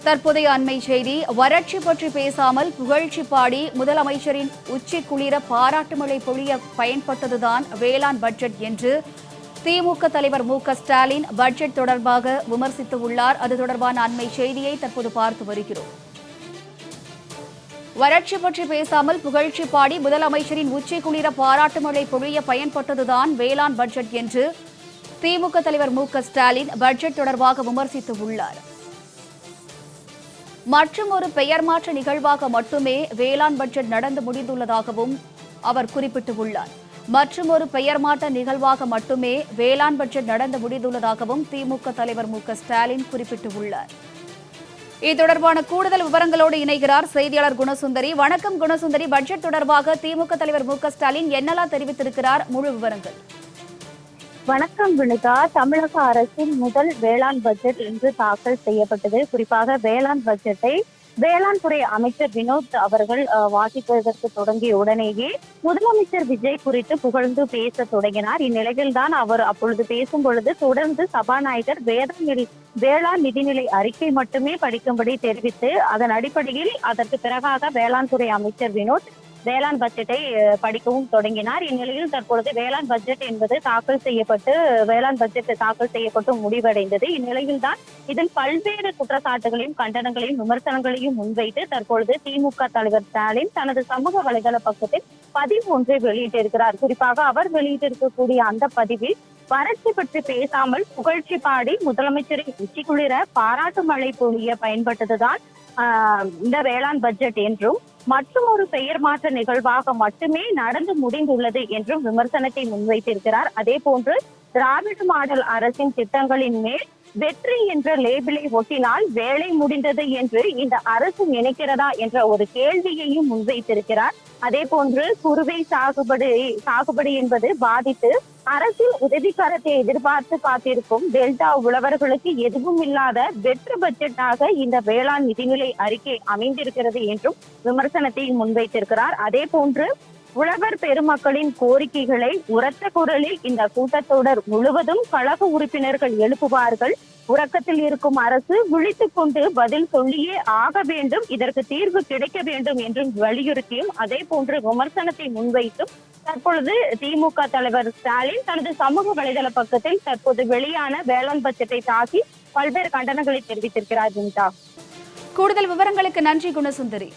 தற்போதைய அண்மை செய்தி. வறட்சி பற்றி பேசாமல் புகழ்ச்சி பாடி முதலமைச்சரின் உச்சி குளிர பாராட்டு மழை பொழிய பயன்பட்டதுதான் வேளாண் பட்ஜெட் என்று திமுக தலைவர் மு.க.ஸ்டாலின் பட்ஜெட் தொடர்பாக விமர்சித்துள்ளார். அது தொடர்பான அண்மை செய்தியை தற்போது பார்த்து வருகிறோம். வறட்சி பற்றி பேசாமல் புகழ்ச்சி பாடி முதலமைச்சரின் உச்சி குளிர பாராட்டு மழை பொழிய பயன்பட்டதுதான் வேளாண் பட்ஜெட் என்று திமுக தலைவர் மு.க.ஸ்டாலின் பட்ஜெட் தொடர்பாக விமர்சித்துள்ளார். மற்றும் ஒரு பெயர் மாற்ற நிகழ்வாக மட்டுமே வேளாண் பட்ஜெட் நடந்து முடிந்துள்ளதாகவும் அவர் குறிப்பிட்டுள்ளார். மற்றும் ஒரு பெயர் மாற்ற நிகழ்வாக மட்டுமே வேளாண் பட்ஜெட் நடந்து முடிந்துள்ளதாகவும் திமுக தலைவர் மு.க.ஸ்டாலின் குறிப்பிட்டுள்ளார். இது தொடர்பான கூடுதல் விவரங்களோடு இணைகிறார் செய்தியாளர் குணசுந்தரி. வணக்கம் குணசுந்தரி. பட்ஜெட் தொடர்பாக திமுக தலைவர் மு.க.ஸ்டாலின் என்னெல்லாம் தெரிவித்திருக்கிறார்? முழு விவரங்கள். வணக்கம் வினிதா. தமிழக அரசின் முதல் வேளாண் பட்ஜெட் இன்று தாக்கல் செய்யப்பட்டது. குறிப்பாக வேளாண் பட்ஜெட்டை வேளாண் துறை அமைச்சர் வினோத் அவர்கள் வாசிப்பதற்கு தொடங்கிய உடனேயே முதலமைச்சர் விஜய் குறித்து புகழ்ந்து பேச தொடங்கினார். இந்நிலையில்தான் அவர் அப்பொழுது பேசும் பொழுது தொடர்ந்து சபாநாயகர் வேளாண் நிதிநிலை அறிக்கை மட்டுமே படிக்கும்படி தெரிவித்து அதன் அடிப்படையில் அதற்கு பிறகாக வேளாண் துறை அமைச்சர் வினோத் வேளாண் பட்ஜெட்டை படிக்கவும் தொடங்கினார். இந்நிலையில் தற்பொழுது வேளாண் பட்ஜெட் என்பது வேளாண் பட்ஜெட் தாக்கல் செய்யப்பட்டு முடிவடைந்தது. இந்நிலையில் தான் இதில் பல்வேறு குற்றச்சாட்டுகளையும் கண்டனங்களையும் விமர்சனங்களையும் முன்வைத்து தற்பொழுது திமுக தலைவர் ஸ்டாலின் தனது சமூக வலைதள பக்கத்தில் பதிவு ஒன்றை வெளியிட்டிருக்கிறார். குறிப்பாக அவர் வெளியிட்டிருக்கக்கூடிய அந்த பதிவில் வறட்சி பற்றி பேசாமல் புகழ்ச்சி பாடி முதலமைச்சரின் உச்சி குளிர பாராட்டு மழை பொழிய பயன்பட்டதுதான் இந்த வேளாண் பட்ஜெட் என்றும் மற்றும் ஒரு பெயர் மாற்ற நிகழ்வாக மட்டுமே நடந்து முடிந்துள்ளது என்றும் விமர்சனத்தை முன்வைத்திருக்கிறார். அதே போன்று திராவிட மாடல் அரசின் திட்டங்களின் மேல் வெற்றி என்ற லேபிளை ஒட்டினால் வேலை முடிந்தது என்று இந்த அரசு நினைக்கிறதா என்ற ஒரு கேள்வியையும் முன்வைத்திருக்கிறார். அதே போன்று குறுவை சாகுபடி என்பது பாதித்து அரசின் உதவிக்கரத்தை எதிர்பார்த்து காத்திருக்கும் டெல்டா உழவர்களுக்கு எதுவும் இல்லாத வெற்று பட்ஜெட்டாக இந்த வேளாண் நிதிநிலை அறிக்கை அமைந்திருக்கிறது என்றும் விமர்சனத்தை முன்வைத்திருக்கிறார். அதே போன்று உழவர் பெருமக்களின் கோரிக்கைகளை உரத்த குரலில் இந்த கூட்டத்தொடர் முழுவதும் கழக உறுப்பினர்கள் எழுப்புவார்கள். உறக்கத்தில் இருக்கும் அரசு விழித்துக் கொண்டு பதில் சொல்லியே ஆக வேண்டும், இதற்கு தீர்வு கிடைக்க வேண்டும் என்றும் வலியுறுத்தியும் அதே போன்று விமர்சனத்தை முன்வைத்தும் தற்பொழுது திமுக தலைவர் ஸ்டாலின் தனது சமூக வலைதள பக்கத்தில் தற்போது வெளியான வேளாண் பட்ஜெட்டை தாக்கி பல்வேறு கண்டனங்களை தெரிவித்திருக்கிறார். கூடுதல் விவரங்களுக்கு நன்றி குணசுந்தரி.